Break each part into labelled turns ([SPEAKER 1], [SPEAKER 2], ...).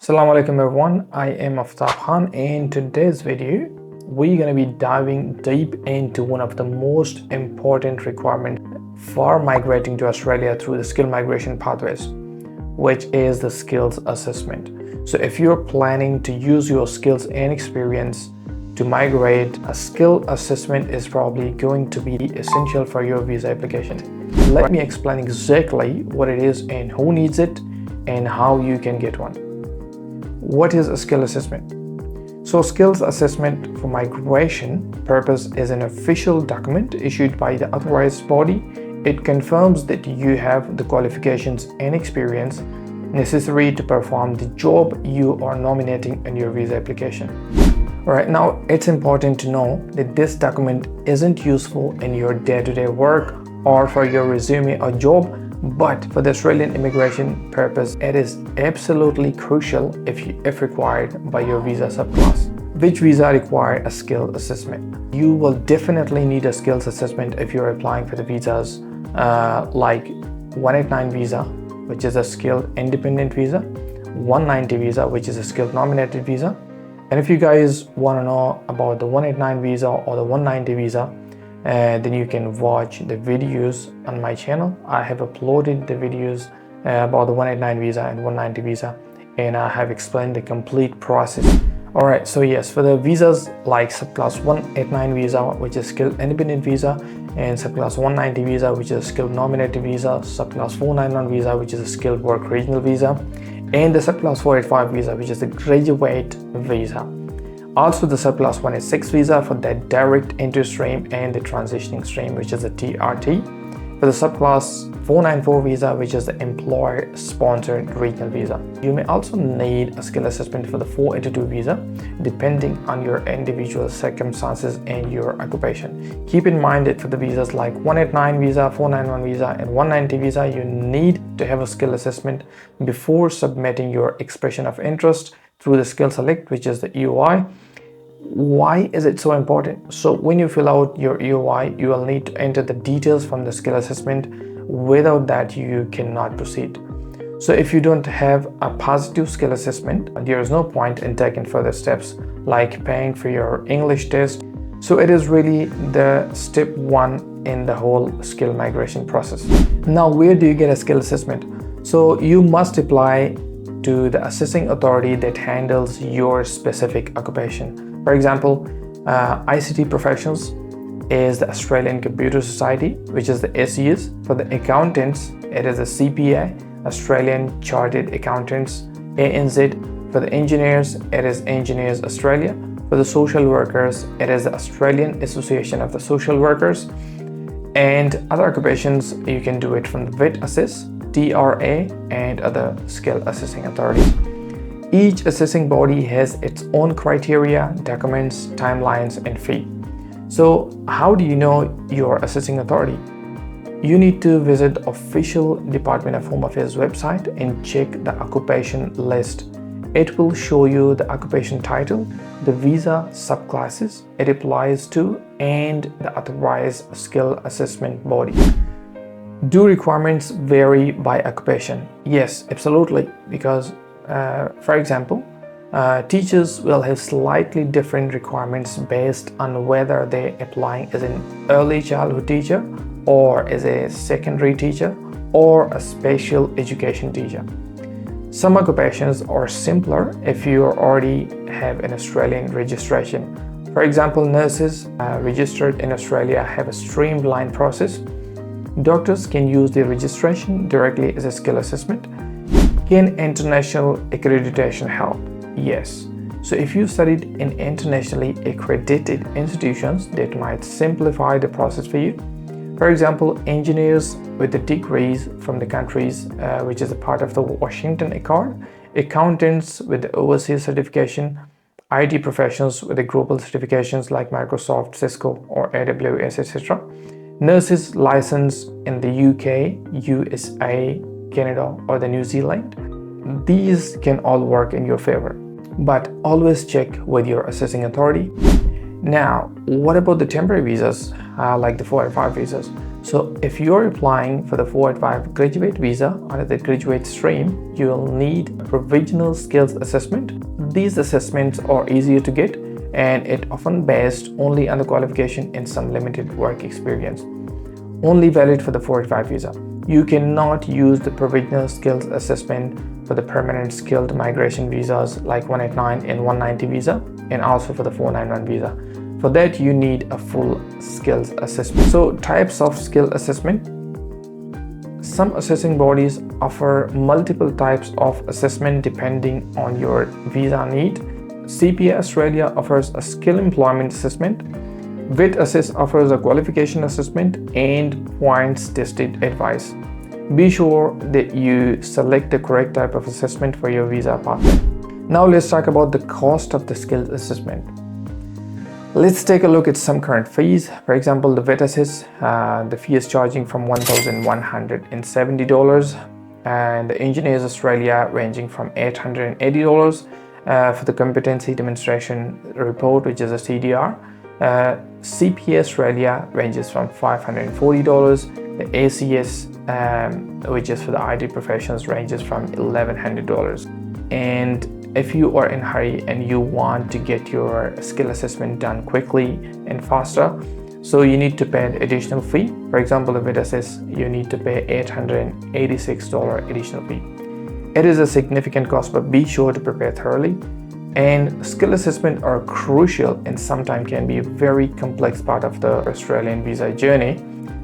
[SPEAKER 1] Assalamu alaikum everyone, I am Aftab Khan, and in today's video we're going to be diving deep into one of the most important requirements for migrating to Australia through the skill migration pathways, which is the skills assessment. So if you're planning to use your skills and experience to migrate, a skill assessment is probably going to be essential for your visa application. Let me explain exactly what it is and who needs it and how you can get one. What is a skill assessment? So skills assessment for migration purpose is an official document issued by the authorized body. It confirms that you have the qualifications and experience necessary to perform the job you are nominating in your visa application. Right now, it's important to know that this document isn't useful in your day-to-day work or for your resume or job, but for the Australian immigration purpose, it is absolutely crucial if required by your visa subclass. Which visa require a skill assessment? You will definitely need a skills assessment if you're applying for the visas like 189 visa, which is a skilled independent visa, 190 visa, which is a skilled nominated visa. And if you guys want to know about the 189 visa or the 190 visa, then you can watch the videos on my channel. I have uploaded the videos about the 189 visa and 190 visa, and I have explained the complete process. Alright, so yes, for the visas like subclass 189 visa, which is skilled independent visa, and subclass 190 visa, which is a skilled nominated visa, subclass 491 visa, which is a skilled work regional visa, and the subclass 485 visa, which is the graduate visa. Also the subclass 186 visa for that direct entry stream and the transitioning stream, which is the TRT. For the subclass 494 visa, which is the employer sponsored regional visa. You may also need a skill assessment for the 482 visa, depending on your individual circumstances and your occupation. Keep in mind that for the visas like 189 visa, 491 visa, and 190 visa, you need to have a skill assessment before submitting your expression of interest through the skill select, which is the EOI. Why is it so important? So when you fill out your EOI, you will need to enter the details from the skill assessment. Without that, you cannot proceed. So if you don't have a positive skill assessment, there is no point in taking further steps like paying for your English test. So it is really the step one in the whole skill migration process. Now, where do you get a skill assessment? So you must apply to the assessing authority that handles your specific occupation. For example, ICT Professionals is the Australian Computer Society, which is the SES. For the accountants, it is the CPA, Australian Chartered Accountants, ANZ. For the engineers, it is Engineers Australia. For the social workers, it is the Australian Association of the Social Workers. And other occupations, you can do it from the VETASSES, TRA, and other skill assessing authorities. Each assessing body has its own criteria, documents, timelines, and fee. So how do you know your assessing authority? You need to visit the official Department of Home Affairs website and check the occupation list. It will show you the occupation title, the visa subclasses it applies to, and the authorized skill assessment body. Do requirements vary by occupation? Yes, absolutely, because for example, teachers will have slightly different requirements based on whether they're applying as an early childhood teacher or as a secondary teacher or a special education teacher. Some occupations are simpler if you already have an Australian registration. For example, nurses registered in Australia have a streamlined process. Doctors can use their registration directly as a skill assessment. Can international accreditation help? Yes. So if you studied in internationally accredited institutions, that might simplify the process for you. For example, engineers with the degrees from the countries which is a part of the Washington Accord, accountants with the overseas certification, IT professionals with the global certifications like Microsoft, Cisco, or AWS, etc. Nurses licensed in the UK, USA, Canada, or the New Zealand. These can all work in your favor, but always check with your assessing authority. Now, what about the temporary visas like the 485 visas? So if you're applying for the 485 graduate visa under the graduate stream, you will need a provisional skills assessment. These assessments are easier to get, and it often based only on the qualification and some limited work experience. Only valid for the 485 visa. You cannot use the provisional skills assessment for the permanent skilled migration visas like 189 and 190 visa, and also for the 491 visa. For that, you need a full skills assessment. So types of skill assessment. Some assessing bodies offer multiple types of assessment depending on your visa need. CPA Australia offers a skill employment assessment. VETASSESS offers a qualification assessment and points tested advice. Be sure that you select the correct type of assessment for your visa pathway. Now let's talk about the cost of the skills assessment. Let's take a look at some current fees. For example, the VETASSESS, the fee is charging from $1,170, and the Engineers Australia ranging from $880 for the competency demonstration report, which is a CDR. CPA Australia ranges from $540. The ACS, which is for the IT professionals, ranges from $1,100. And if you are in a hurry and you want to get your skill assessment done quickly and faster, so you need to pay an additional fee. For example, the VETASSESS, you need to pay $886 additional fee. It is a significant cost, but be sure to prepare thoroughly. And skill assessment are crucial and sometimes can be a very complex part of the Australian visa journey.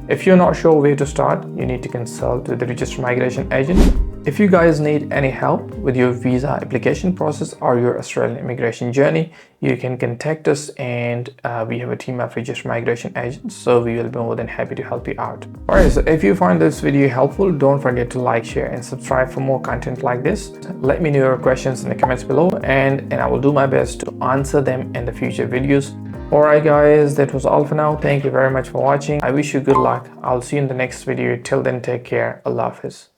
[SPEAKER 1] If you're not sure where to start, you need to consult with the registered migration agent. If you guys need any help with your visa application process or your Australian immigration journey, you can contact us, and we have a team of registered migration agents, so we will be more than happy to help you out. Alright, so if you find this video helpful, don't forget to like, share and subscribe for more content like this. Let me know your questions in the comments below, and I will do my best to answer them in the future videos. Alright guys, that was all for now. Thank you very much for watching. I wish you good luck. I'll see you in the next video. Till then, take care. Allah Hafiz.